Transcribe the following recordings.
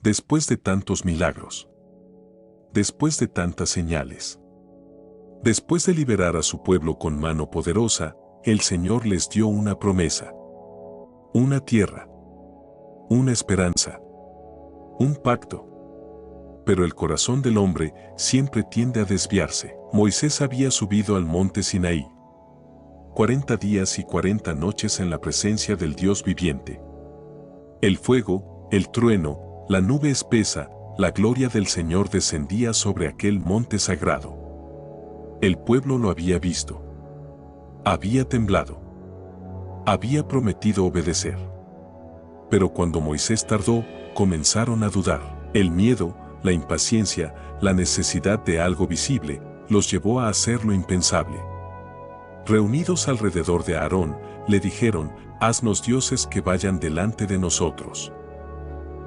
Después de tantos milagros, después de tantas señales, después de liberar a su pueblo con mano poderosa, el Señor les dio una promesa, una tierra, una esperanza, un pacto. Pero el corazón del hombre siempre tiende a desviarse. Moisés había subido al monte Sinaí. 40 días y 40 noches en la presencia del Dios viviente. El fuego, el trueno, la nube espesa, la gloria del Señor descendía sobre aquel monte sagrado. El pueblo lo había visto. Había temblado. Había prometido obedecer. Pero cuando Moisés tardó, comenzaron a dudar. El miedo, la impaciencia, la necesidad de algo visible, los llevó a hacer lo impensable. Reunidos alrededor de Aarón, le dijeron: haznos dioses que vayan delante de nosotros.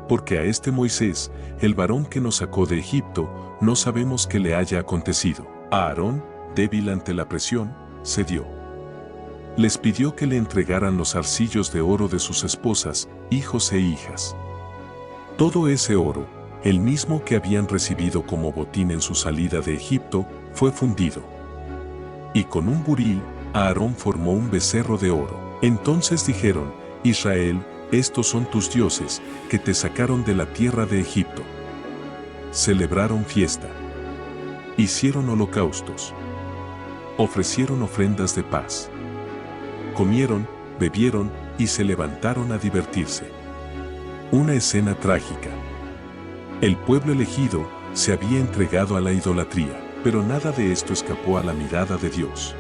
Porque a este Moisés, el varón que nos sacó de Egipto, no sabemos qué le haya acontecido. A Aarón, débil ante la presión, cedió. Les pidió que le entregaran los arcillos de oro de sus esposas, hijos e hijas. Todo ese oro, el mismo que habían recibido como botín en su salida de Egipto, fue fundido. Y con un buril, Aarón formó un becerro de oro. Entonces dijeron: Israel, estos son tus dioses, que te sacaron de la tierra de Egipto. Celebraron fiesta. Hicieron holocaustos. Ofrecieron ofrendas de paz. Comieron, bebieron y se levantaron a divertirse. Una escena trágica. El pueblo elegido se había entregado a la idolatría, pero nada de esto escapó a la mirada de Dios.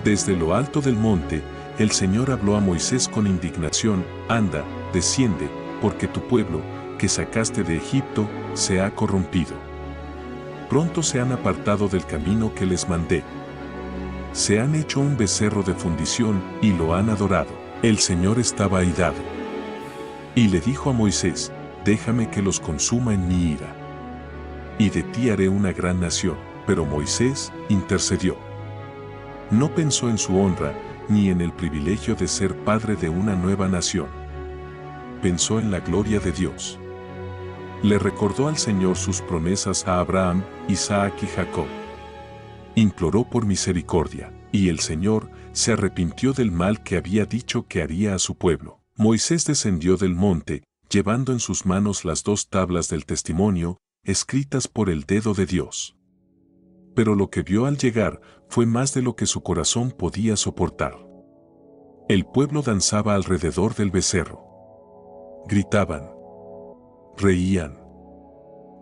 Desde lo alto del monte, el Señor habló a Moisés con indignación: anda, desciende, porque tu pueblo, que sacaste de Egipto, se ha corrompido. Pronto se han apartado del camino que les mandé. Se han hecho un becerro de fundición y lo han adorado. El Señor estaba airado. Y le dijo a Moisés: déjame que los consuma en mi ira. Y de ti haré una gran nación. Pero Moisés intercedió. No pensó en su honra, ni en el privilegio de ser padre de una nueva nación. Pensó en la gloria de Dios. Le recordó al Señor sus promesas a Abraham, Isaac y Jacob. Imploró por misericordia, y el Señor se arrepintió del mal que había dicho que haría a su pueblo. Moisés descendió del monte, llevando en sus manos las 2 tablas del testimonio, escritas por el dedo de Dios. Pero lo que vio al llegar fue más de lo que su corazón podía soportar. El pueblo danzaba alrededor del becerro. Gritaban. Reían.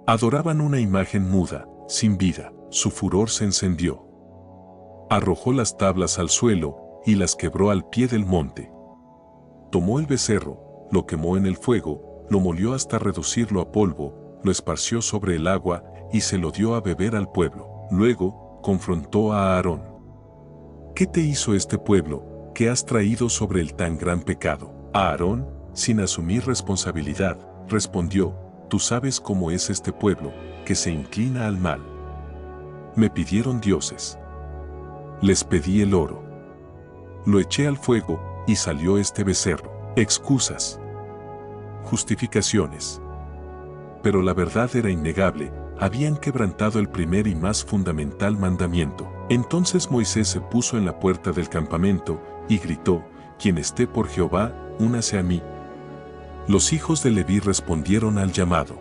Adoraban una imagen muda, sin vida. Su furor se encendió. Arrojó las tablas al suelo y las quebró al pie del monte. Tomó el becerro, lo quemó en el fuego, lo molió hasta reducirlo a polvo, lo esparció sobre el agua y se lo dio a beber al pueblo. Luego, confrontó a Aarón. ¿Qué te hizo este pueblo, que has traído sobre el tan gran pecado? Aarón, sin asumir responsabilidad, respondió: tú sabes cómo es este pueblo, que se inclina al mal. Me pidieron dioses. Les pedí el oro. Lo eché al fuego y salió este becerro. Excusas. Justificaciones. Pero la verdad era innegable: habían quebrantado el primer y más fundamental mandamiento. Entonces Moisés se puso en la puerta del campamento y gritó: quien esté por Jehová, únase a mí. Los hijos de Leví respondieron al llamado.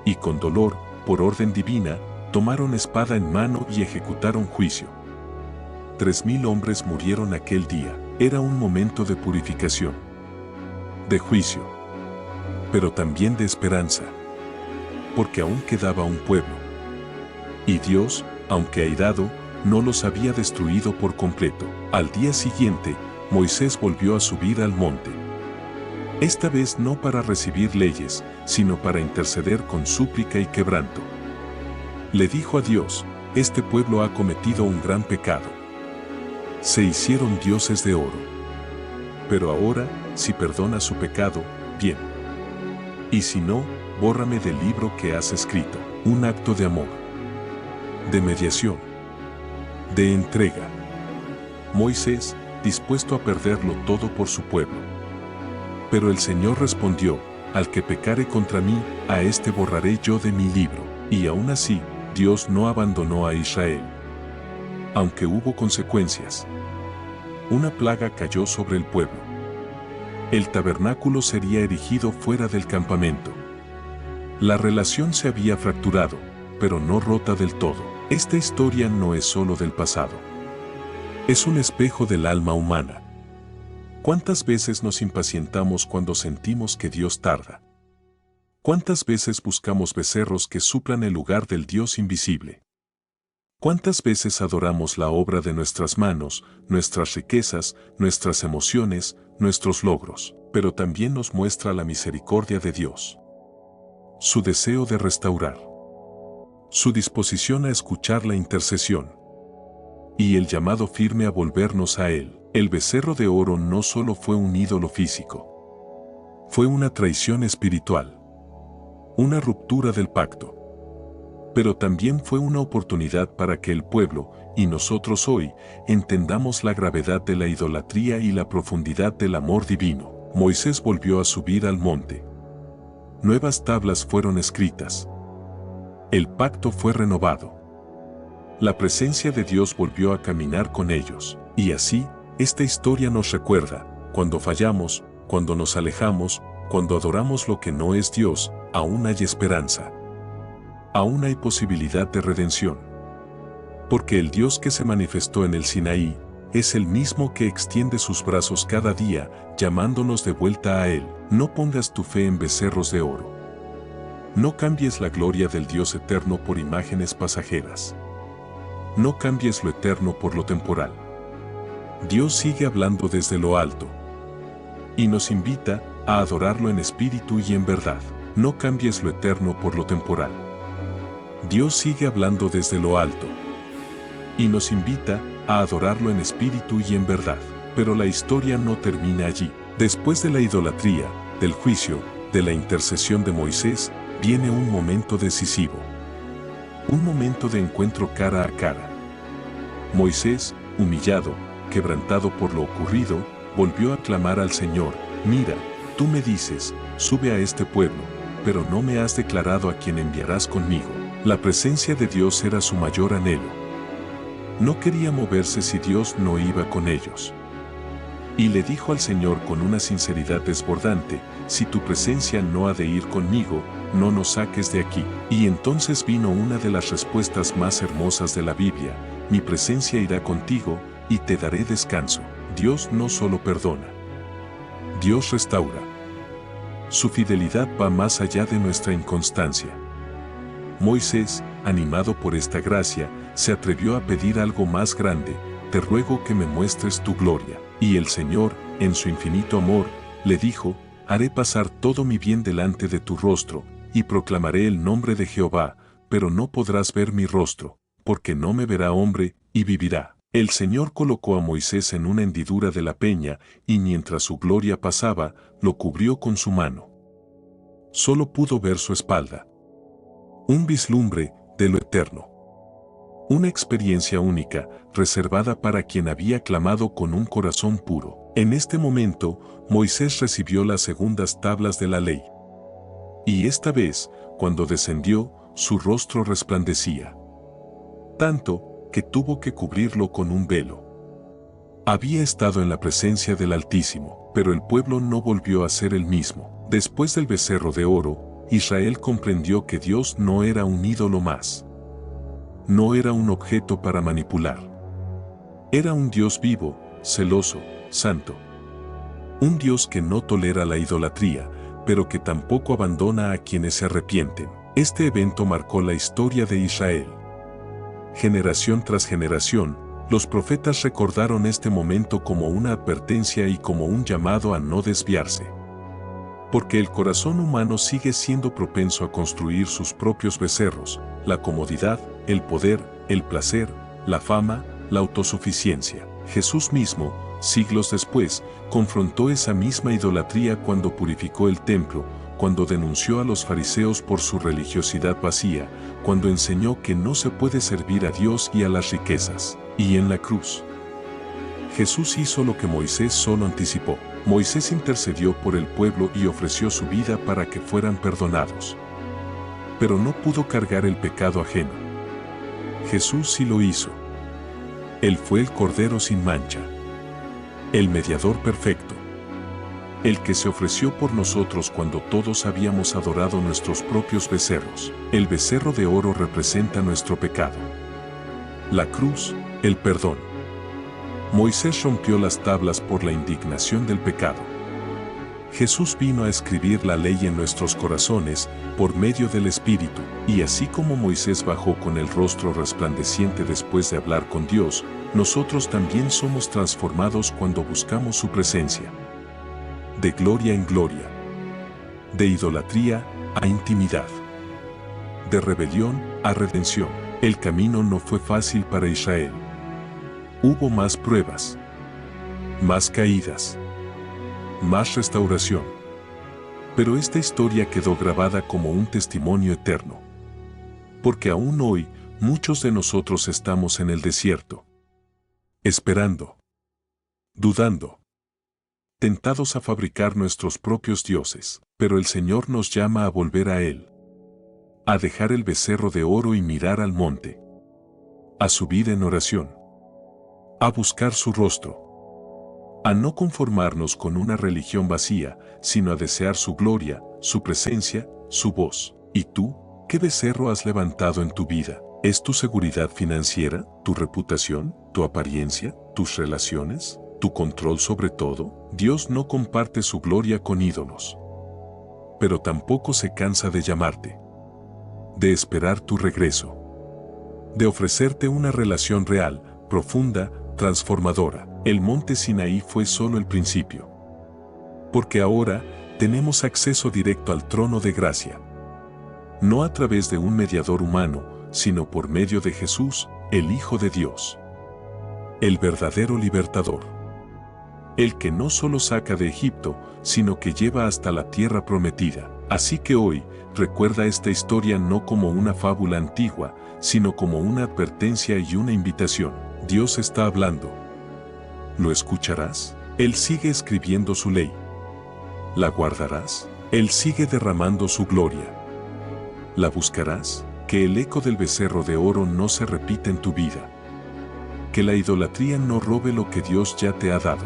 Y con dolor, por orden divina, tomaron espada en mano y ejecutaron juicio. 3000 hombres murieron aquel día. Era un momento de purificación, de juicio, pero también de esperanza, porque aún quedaba un pueblo. Y Dios, aunque airado, no los había destruido por completo. Al día siguiente, Moisés volvió a subir al monte. Esta vez no para recibir leyes, sino para interceder con súplica y quebranto. Le dijo a Dios: este pueblo ha cometido un gran pecado. Se hicieron dioses de oro. Pero ahora, si perdona su pecado, bien. Y si no, bórrame del libro que has escrito. Un acto de amor, de mediación, de entrega. Moisés, dispuesto a perderlo todo por su pueblo. Pero el Señor respondió: al que pecare contra mí, a este borraré yo de mi libro. Y aún así, Dios no abandonó a Israel. Aunque hubo consecuencias. Una plaga cayó sobre el pueblo. El tabernáculo sería erigido fuera del campamento. La relación se había fracturado, pero no rota del todo. Esta historia no es solo del pasado. Es un espejo del alma humana. ¿Cuántas veces nos impacientamos cuando sentimos que Dios tarda? ¿Cuántas veces buscamos becerros que suplan el lugar del Dios invisible? ¿Cuántas veces adoramos la obra de nuestras manos, nuestras riquezas, nuestras emociones, nuestros logros? Pero también nos muestra la misericordia de Dios. Su deseo de restaurar. Su disposición a escuchar la intercesión. Y el llamado firme a volvernos a Él. El becerro de oro no solo fue un ídolo físico. Fue una traición espiritual. Una ruptura del pacto. Pero también fue una oportunidad para que el pueblo, y nosotros hoy, entendamos la gravedad de la idolatría y la profundidad del amor divino. Moisés volvió a subir al monte. Nuevas tablas fueron escritas. El pacto fue renovado. La presencia de Dios volvió a caminar con ellos. Y así, esta historia nos recuerda, cuando fallamos, cuando nos alejamos, cuando adoramos lo que no es Dios, aún hay esperanza. Aún hay posibilidad de redención. Porque el Dios que se manifestó en el Sinaí, es el mismo que extiende sus brazos cada día, llamándonos de vuelta a Él. No pongas tu fe en becerros de oro. No cambies la gloria del Dios eterno por imágenes pasajeras. No cambies lo eterno por lo temporal. Dios sigue hablando desde lo alto. Y nos invita a adorarlo en espíritu y en verdad. No cambies lo eterno por lo temporal. Dios sigue hablando desde lo alto. Y nos invita a adorarlo en espíritu y en verdad. Pero la historia no termina allí. Después de la idolatría, del juicio, de la intercesión de Moisés, viene un momento decisivo. Un momento de encuentro cara a cara. Moisés, humillado, quebrantado por lo ocurrido, volvió a clamar al Señor: mira, tú me dices, sube a este pueblo, pero no me has declarado a quién enviarás conmigo. La presencia de Dios era su mayor anhelo. No quería moverse si Dios no iba con ellos. Y le dijo al Señor con una sinceridad desbordante: si tu presencia no ha de ir conmigo, no nos saques de aquí. Y entonces vino una de las respuestas más hermosas de la Biblia: mi presencia irá contigo, y te daré descanso. Dios no solo perdona. Dios restaura. Su fidelidad va más allá de nuestra inconstancia. Moisés, animado por esta gracia, se atrevió a pedir algo más grande: te ruego que me muestres tu gloria. Y el Señor, en su infinito amor, le dijo: haré pasar todo mi bien delante de tu rostro, y proclamaré el nombre de Jehová, pero no podrás ver mi rostro, porque no me verá hombre, y vivirá. El Señor colocó a Moisés en una hendidura de la peña, y mientras su gloria pasaba, lo cubrió con su mano. Solo pudo ver su espalda. Un vislumbre de lo eterno. Una experiencia única, reservada para quien había clamado con un corazón puro. En este momento, Moisés recibió las segundas tablas de la ley. Y esta vez, cuando descendió, su rostro resplandecía. Tanto, que tuvo que cubrirlo con un velo. Había estado en la presencia del Altísimo, pero el pueblo no volvió a ser el mismo. Después del becerro de oro, Israel comprendió que Dios no era un ídolo más. No era un objeto para manipular. Era un Dios vivo, celoso, santo. Un Dios que no tolera la idolatría, pero que tampoco abandona a quienes se arrepienten. Este evento marcó la historia de Israel. Generación tras generación, los profetas recordaron este momento como una advertencia y como un llamado a no desviarse. Porque el corazón humano sigue siendo propenso a construir sus propios becerros: la comodidad, el poder, el placer, la fama, la autosuficiencia. Jesús mismo, siglos después, confrontó esa misma idolatría cuando purificó el templo, cuando denunció a los fariseos por su religiosidad vacía, cuando enseñó que no se puede servir a Dios y a las riquezas. Y en la cruz, Jesús hizo lo que Moisés solo anticipó. Moisés intercedió por el pueblo y ofreció su vida para que fueran perdonados. Pero no pudo cargar el pecado ajeno. Jesús sí lo hizo. Él fue el Cordero sin mancha, el mediador perfecto, el que se ofreció por nosotros cuando todos habíamos adorado nuestros propios becerros. El becerro de oro representa nuestro pecado. La cruz, el perdón. Moisés rompió las tablas por la indignación del pecado. Jesús vino a escribir la ley en nuestros corazones por medio del Espíritu, y así como Moisés bajó con el rostro resplandeciente después de hablar con Dios, nosotros también somos transformados cuando buscamos su presencia. De gloria en gloria. De idolatría a intimidad. De rebelión a redención. El camino no fue fácil para Israel. Hubo más pruebas, más caídas, más restauración. Pero esta historia quedó grabada como un testimonio eterno. Porque aún hoy, muchos de nosotros estamos en el desierto. Esperando. Dudando. Tentados a fabricar nuestros propios dioses. Pero el Señor nos llama a volver a Él. A dejar el becerro de oro y mirar al monte. A subir en oración. A buscar su rostro. A no conformarnos con una religión vacía, sino a desear su gloria, su presencia, su voz. ¿Y tú, qué becerro has levantado en tu vida? ¿Es tu seguridad financiera, tu reputación, tu apariencia, tus relaciones, tu control sobre todo? Dios no comparte su gloria con ídolos. Pero tampoco se cansa de llamarte. De esperar tu regreso. De ofrecerte una relación real, profunda, transformadora. El monte Sinaí fue solo el principio. Porque ahora tenemos acceso directo al trono de gracia. No a través de un mediador humano, sino por medio de Jesús, el Hijo de Dios. El verdadero libertador. El que no solo saca de Egipto, sino que lleva hasta la tierra prometida. Así que hoy, recuerda esta historia no como una fábula antigua, sino como una advertencia y una invitación. Dios está hablando. ¿Lo escucharás? Él sigue escribiendo su ley. ¿La guardarás? Él sigue derramando su gloria. ¿La buscarás? Que el eco del becerro de oro no se repita en tu vida. Que la idolatría no robe lo que Dios ya te ha dado.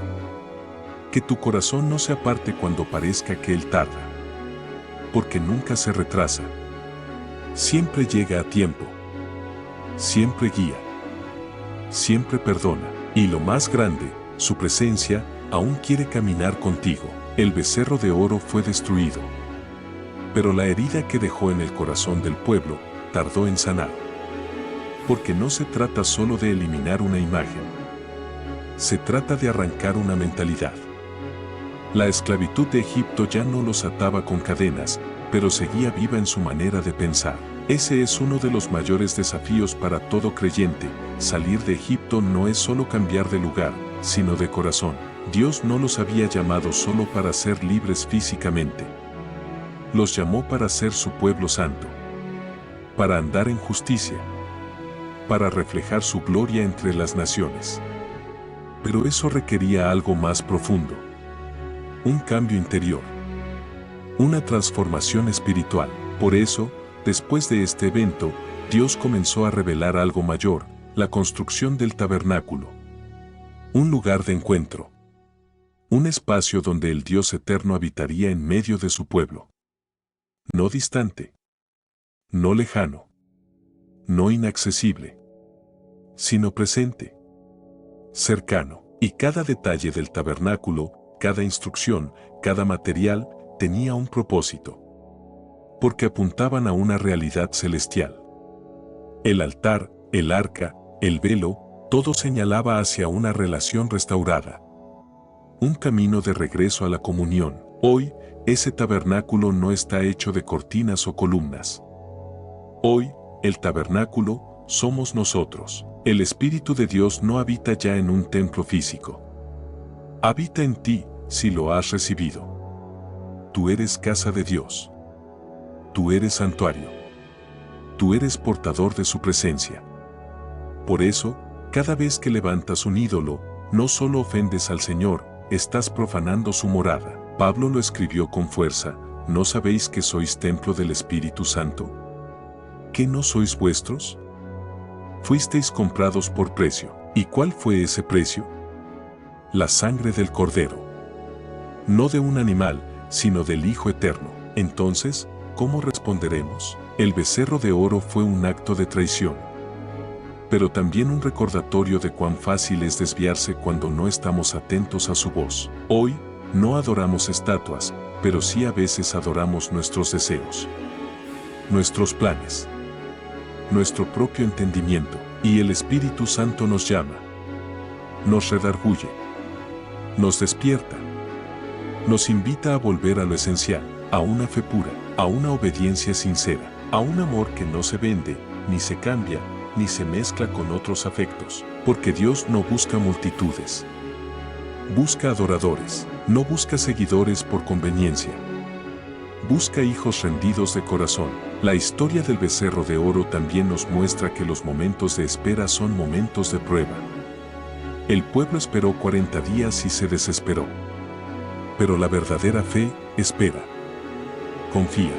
Que tu corazón no se aparte cuando parezca que Él tarda. Porque nunca se retrasa. Siempre llega a tiempo. Siempre guía. Siempre perdona. Y lo más grande, su presencia, aún quiere caminar contigo. El becerro de oro fue destruido. Pero la herida que dejó en el corazón del pueblo, tardó en sanar. Porque no se trata solo de eliminar una imagen. Se trata de arrancar una mentalidad. La esclavitud de Egipto ya no los ataba con cadenas, pero seguía viva en su manera de pensar. Ese es uno de los mayores desafíos para todo creyente. Salir de Egipto no es solo cambiar de lugar, sino de corazón. Dios no los había llamado solo para ser libres físicamente. Los llamó para ser su pueblo santo. Para andar en justicia. Para reflejar su gloria entre las naciones. Pero eso requería algo más profundo. Un cambio interior. Una transformación espiritual. Por eso, después de este evento, Dios comenzó a revelar algo mayor, la construcción del tabernáculo. Un lugar de encuentro. Un espacio donde el Dios eterno habitaría en medio de su pueblo. No distante. No lejano. No inaccesible. Sino presente. Cercano. Y cada detalle del tabernáculo, cada instrucción, cada material, tenía un propósito. Porque apuntaban a una realidad celestial. El altar, el arca, el velo, todo señalaba hacia una relación restaurada. Un camino de regreso a la comunión. Hoy, ese tabernáculo no está hecho de cortinas o columnas. Hoy, el tabernáculo, somos nosotros. El Espíritu de Dios no habita ya en un templo físico. Habita en ti, si lo has recibido. Tú eres casa de Dios. Tú eres santuario. Tú eres portador de su presencia. Por eso, cada vez que levantas un ídolo, no solo ofendes al Señor, estás profanando su morada. Pablo lo escribió con fuerza, ¿no sabéis que sois templo del Espíritu Santo? ¿Que no sois vuestros? Fuisteis comprados por precio. ¿Y cuál fue ese precio? La sangre del Cordero. No de un animal, sino del Hijo Eterno. Entonces, ¿cómo responderemos? El becerro de oro fue un acto de traición, pero también un recordatorio de cuán fácil es desviarse cuando no estamos atentos a su voz. Hoy, no adoramos estatuas, pero sí a veces adoramos nuestros deseos, nuestros planes, nuestro propio entendimiento, y el Espíritu Santo nos llama, nos redarguye, nos despierta, nos invita a volver a lo esencial, a una fe pura, a una obediencia sincera, a un amor que no se vende, ni se cambia, ni se mezcla con otros afectos, porque Dios no busca multitudes. Busca adoradores, no busca seguidores por conveniencia. Busca hijos rendidos de corazón. La historia del becerro de oro también nos muestra que los momentos de espera son momentos de prueba. El pueblo esperó 40 días y se desesperó. Pero la verdadera fe espera, confía,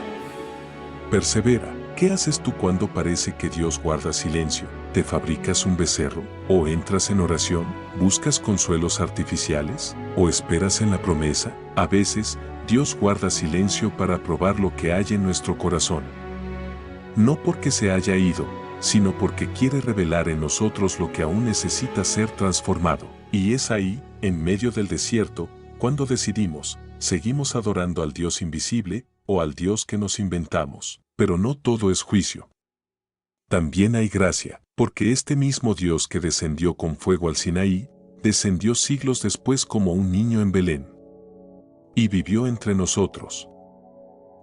persevera. ¿Qué haces tú cuando parece que Dios guarda silencio? ¿Te fabricas un becerro? ¿O entras en oración? ¿Buscas consuelos artificiales? ¿O esperas en la promesa? A veces, Dios guarda silencio para probar lo que hay en nuestro corazón. No porque se haya ido, sino porque quiere revelar en nosotros lo que aún necesita ser transformado. Y es ahí, en medio del desierto, cuando decidimos, ¿seguimos adorando al Dios invisible o al Dios que nos inventamos? Pero no todo es juicio. También hay gracia, porque este mismo Dios que descendió con fuego al Sinaí, descendió siglos después como un niño en Belén. Y vivió entre nosotros.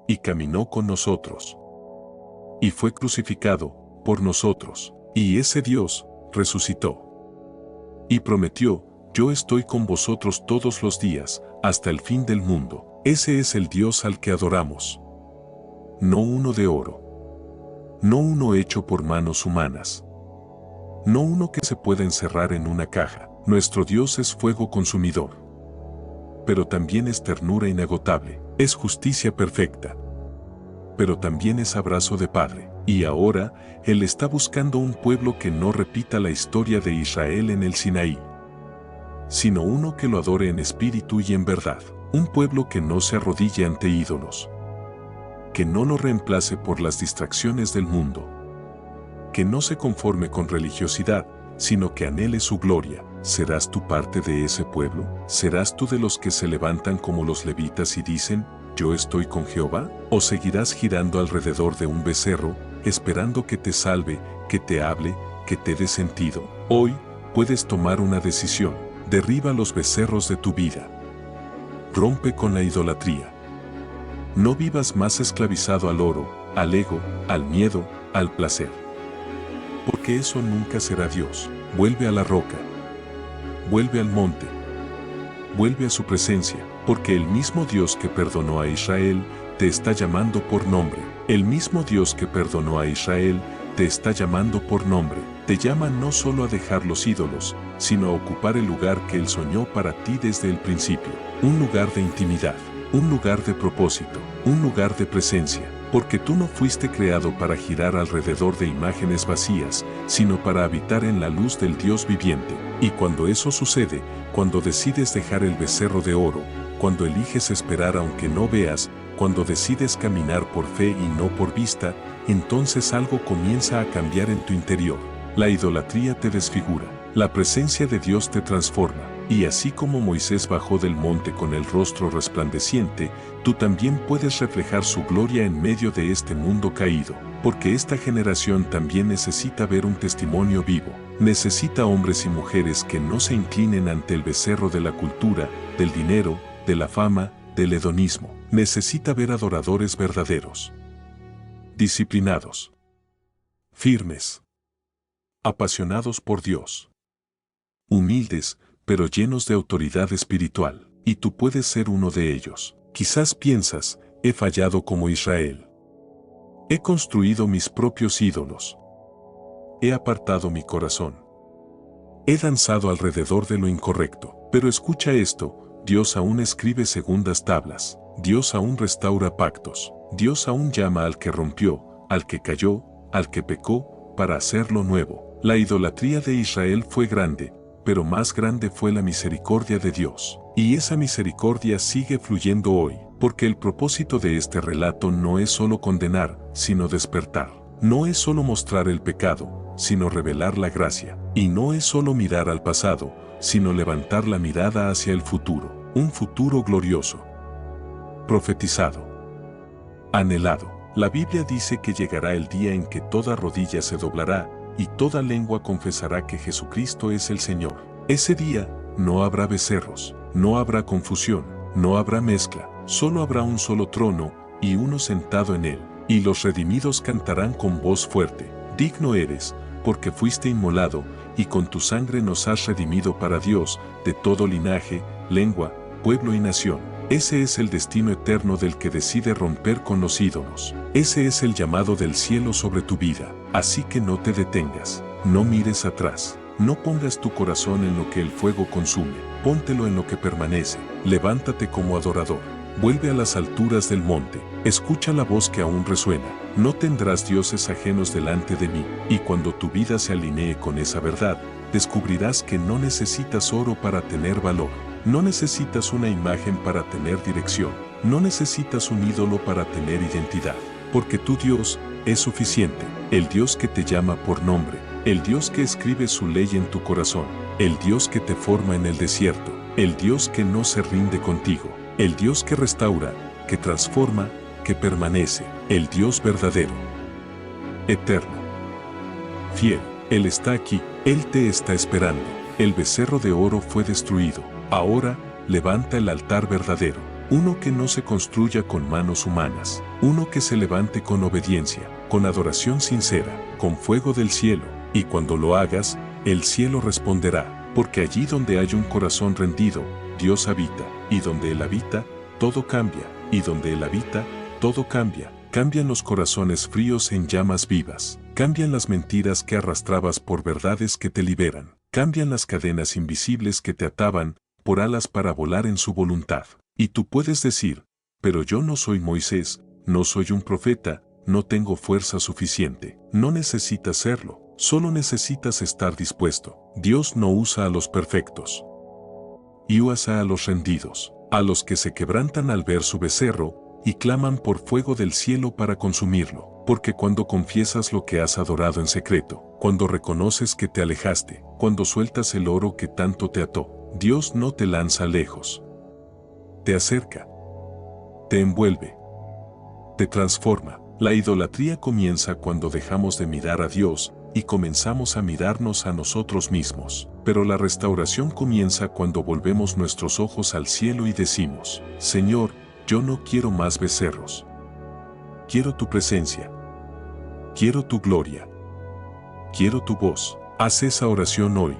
Y caminó con nosotros. Y fue crucificado por nosotros. Y ese Dios resucitó. Y prometió, yo estoy con vosotros todos los días, hasta el fin del mundo. Ese es el Dios al que adoramos. No uno de oro. No uno hecho por manos humanas. No uno que se pueda encerrar en una caja. Nuestro Dios es fuego consumidor. Pero también es ternura inagotable. Es justicia perfecta. Pero también es abrazo de Padre. Y ahora, Él está buscando un pueblo que no repita la historia de Israel en el Sinaí, sino uno que lo adore en espíritu y en verdad. Un pueblo que no se arrodille ante ídolos, que no lo reemplace por las distracciones del mundo, que no se conforme con religiosidad, sino que anhele su gloria. ¿Serás tú parte de ese pueblo? ¿Serás tú de los que se levantan como los levitas y dicen, yo estoy con Jehová? ¿O seguirás girando alrededor de un becerro, esperando que te salve, que te hable, que te dé sentido? Hoy, puedes tomar una decisión. Derriba los becerros de tu vida. Rompe con la idolatría. No vivas más esclavizado al oro, al ego, al miedo, al placer. Porque eso nunca será Dios. Vuelve a la roca. Vuelve al monte. Vuelve a su presencia, porque el mismo Dios que perdonó a Israel, te está llamando por nombre. El mismo Dios que perdonó a Israel, te está llamando por nombre. Te llama no solo a dejar los ídolos, sino a ocupar el lugar que Él soñó para ti desde el principio. Un lugar de intimidad, un lugar de propósito, un lugar de presencia. Porque tú no fuiste creado para girar alrededor de imágenes vacías, sino para habitar en la luz del Dios viviente. Y cuando eso sucede, cuando decides dejar el becerro de oro, cuando eliges esperar aunque no veas, cuando decides caminar por fe y no por vista, entonces algo comienza a cambiar en tu interior. La idolatría te desfigura, la presencia de Dios te transforma, y así como Moisés bajó del monte con el rostro resplandeciente, tú también puedes reflejar su gloria en medio de este mundo caído, porque esta generación también necesita ver un testimonio vivo, necesita hombres y mujeres que no se inclinen ante el becerro de la cultura, del dinero, de la fama, del hedonismo, necesita ver adoradores verdaderos, disciplinados, firmes, apasionados por Dios, humildes, pero llenos de autoridad espiritual, y tú puedes ser uno de ellos. Quizás piensas, he fallado como Israel. He construido mis propios ídolos. He apartado mi corazón. He danzado alrededor de lo incorrecto. Pero escucha esto, Dios aún escribe segundas tablas. Dios aún restaura pactos. Dios aún llama al que rompió, al que cayó, al que pecó, para hacerlo nuevo. La idolatría de Israel fue grande, pero más grande fue la misericordia de Dios. Y esa misericordia sigue fluyendo hoy, porque el propósito de este relato no es solo condenar, sino despertar. No es solo mostrar el pecado, sino revelar la gracia. Y no es solo mirar al pasado, sino levantar la mirada hacia el futuro. Un futuro glorioso. Profetizado. Anhelado. La Biblia dice que llegará el día en que toda rodilla se doblará, y toda lengua confesará que Jesucristo es el Señor. Ese día, no habrá becerros, no habrá confusión, no habrá mezcla, solo habrá un solo trono, y uno sentado en él, y los redimidos cantarán con voz fuerte: digno eres, porque fuiste inmolado, y con tu sangre nos has redimido para Dios, de todo linaje, lengua, pueblo y nación. Ese es el destino eterno del que decide romper con los ídolos. Ese es el llamado del cielo sobre tu vida. Así que no te detengas, no mires atrás, no pongas tu corazón en lo que el fuego consume, póntelo en lo que permanece. Levántate como adorador, vuelve a las alturas del monte, escucha la voz que aún resuena. No tendrás dioses ajenos delante de mí, y cuando tu vida se alinee con esa verdad, descubrirás que no necesitas oro para tener valor. No necesitas una imagen para tener dirección. No necesitas un ídolo para tener identidad. Porque tu Dios es suficiente. El Dios que te llama por nombre. El Dios que escribe su ley en tu corazón. El Dios que te forma en el desierto. El Dios que no se rinde contigo. El Dios que restaura, que transforma, que permanece. El Dios verdadero. Eterno. Fiel. Él está aquí. Él te está esperando. El becerro de oro fue destruido. Ahora, levanta el altar verdadero, uno que no se construya con manos humanas, uno que se levante con obediencia, con adoración sincera, con fuego del cielo, y cuando lo hagas, el cielo responderá, porque allí donde hay un corazón rendido, Dios habita, y donde Él habita, todo cambia, y donde Él habita, todo cambia. Cambian los corazones fríos en llamas vivas, cambian las mentiras que arrastrabas por verdades que te liberan, cambian las cadenas invisibles que te ataban, por alas para volar en su voluntad. Y tú puedes decir: pero yo no soy Moisés, no soy un profeta, no tengo fuerza suficiente. No necesitas serlo, solo necesitas estar dispuesto. Dios no usa a los perfectos, y usa a los rendidos, a los que se quebrantan al ver su becerro, y claman por fuego del cielo para consumirlo. Porque cuando confiesas lo que has adorado en secreto, cuando reconoces que te alejaste, cuando sueltas el oro que tanto te ató, Dios no te lanza lejos. Te acerca. Te envuelve. Te transforma. La idolatría comienza cuando dejamos de mirar a Dios y comenzamos a mirarnos a nosotros mismos. Pero la restauración comienza cuando volvemos nuestros ojos al cielo y decimos: Señor, yo no quiero más becerros. Quiero tu presencia. Quiero tu gloria. Quiero tu voz. Haz esa oración hoy.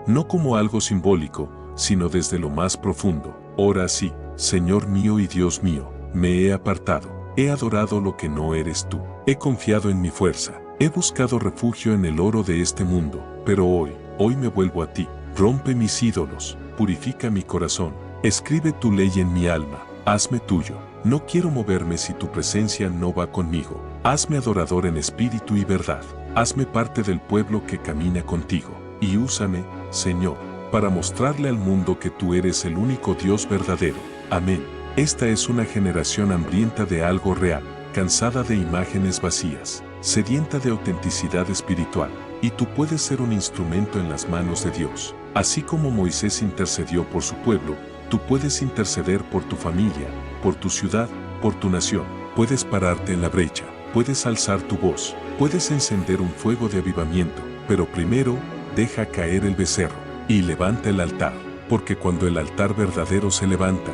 No como algo simbólico, sino desde lo más profundo. Ora así: Señor mío y Dios mío, me he apartado, he adorado lo que no eres tú, he confiado en mi fuerza, he buscado refugio en el oro de este mundo, pero hoy me vuelvo a ti. Rompe mis ídolos, purifica mi corazón, escribe tu ley en mi alma, hazme tuyo. No quiero moverme si tu presencia no va conmigo. Hazme adorador en espíritu y verdad, hazme parte del pueblo que camina contigo. Y úsame, Señor, para mostrarle al mundo que tú eres el único Dios verdadero. Amén. Esta es una generación hambrienta de algo real, cansada de imágenes vacías, sedienta de autenticidad espiritual. Y tú puedes ser un instrumento en las manos de Dios. Así como Moisés intercedió por su pueblo, tú puedes interceder por tu familia, por tu ciudad, por tu nación. Puedes pararte en la brecha, puedes alzar tu voz, puedes encender un fuego de avivamiento, pero primero, deja caer el becerro y levanta el altar, porque cuando el altar verdadero se levanta,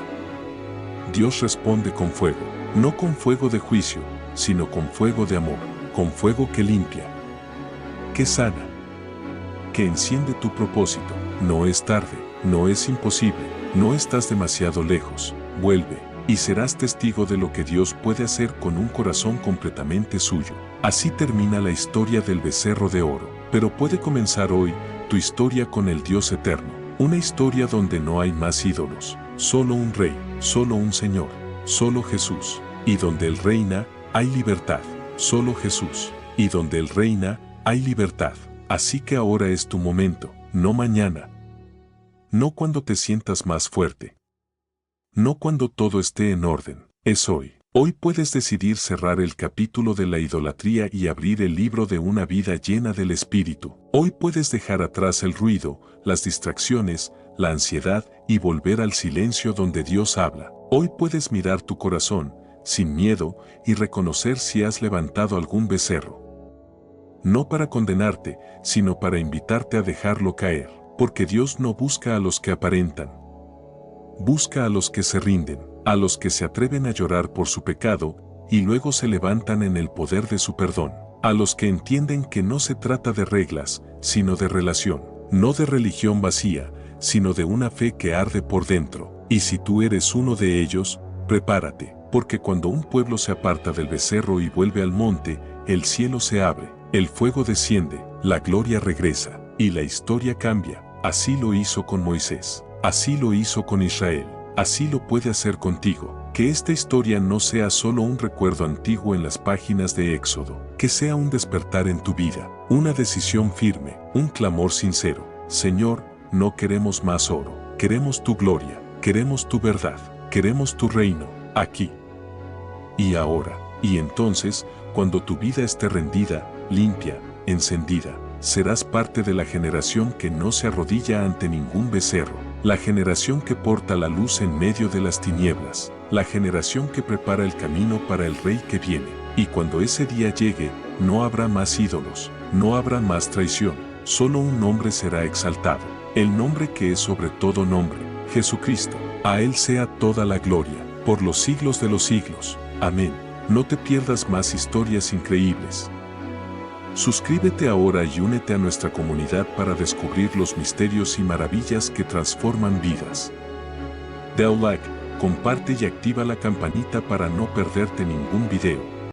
Dios responde con fuego, no con fuego de juicio, sino con fuego de amor, con fuego que limpia, que sana, que enciende tu propósito. No es tarde, no es imposible, no estás demasiado lejos. Vuelve y serás testigo de lo que Dios puede hacer con un corazón completamente suyo. Así termina la historia del becerro de oro, pero puede comenzar hoy tu historia con el Dios eterno. Una historia donde no hay más ídolos, solo un rey, solo un Señor, solo Jesús. Y donde Él reina, hay libertad, solo Jesús. Y donde Él reina, hay libertad. Así que ahora es tu momento, no mañana. No cuando te sientas más fuerte. No cuando todo esté en orden, es hoy. Hoy puedes decidir cerrar el capítulo de la idolatría y abrir el libro de una vida llena del Espíritu. Hoy puedes dejar atrás el ruido, las distracciones, la ansiedad y volver al silencio donde Dios habla. Hoy puedes mirar tu corazón, sin miedo, y reconocer si has levantado algún becerro. No para condenarte, sino para invitarte a dejarlo caer, porque Dios no busca a los que aparentan. Busca a los que se rinden, a los que se atreven a llorar por su pecado y luego se levantan en el poder de su perdón, a los que entienden que no se trata de reglas, sino de relación, no de religión vacía, sino de una fe que arde por dentro. Y si tú eres uno de ellos, prepárate, porque cuando un pueblo se aparta del becerro y vuelve al monte, el cielo se abre, el fuego desciende, la gloria regresa, y la historia cambia. Así lo hizo con Moisés. Así lo hizo con Israel, así lo puede hacer contigo. Que esta historia no sea solo un recuerdo antiguo en las páginas de Éxodo, que sea un despertar en tu vida, una decisión firme, un clamor sincero. Señor, no queremos más oro, queremos tu gloria, queremos tu verdad, queremos tu reino, aquí y ahora. Y entonces, cuando tu vida esté rendida, limpia, encendida, serás parte de la generación que no se arrodilla ante ningún becerro. La generación que porta la luz en medio de las tinieblas, la generación que prepara el camino para el Rey que viene. Y cuando ese día llegue, no habrá más ídolos, no habrá más traición, solo un nombre será exaltado, el nombre que es sobre todo nombre, Jesucristo. A Él sea toda la gloria, por los siglos de los siglos. Amén. No te pierdas más historias increíbles. Suscríbete ahora y únete a nuestra comunidad para descubrir los misterios y maravillas que transforman vidas. Da like, comparte y activa la campanita para no perderte ningún video.